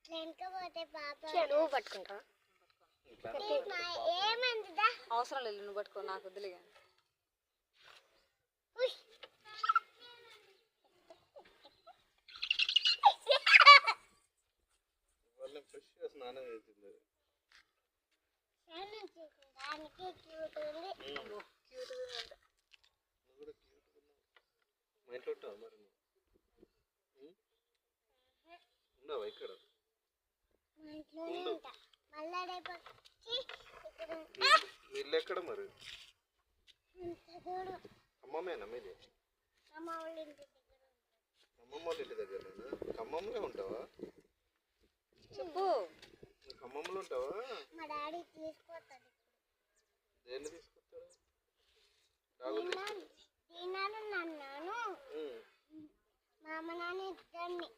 నువ్వు పట్టుకుంటా అవసరం లేదు నువ్వు పట్టుకో నాకు వద్దులే స్నానం చేసింది మా ఇంట్లో ఉంటావా మరి ఉన్నావా ఇక్కడ వీళ్ళు ఎక్కడ మరి అమ్మమ్మేనా మీది అమ్మమ్మ వాళ్ళ ఇంటి దగ్గరేనా ఖమ్మంలో ఉంటావా చెప్పు ఖమ్మంలో ఉంటావా మా డాడీ తీసుకొస్తాడు దేన్ని తీసుకొస్తాడు నాన్న మా అమ్మ నాన్న ఇద్దరిని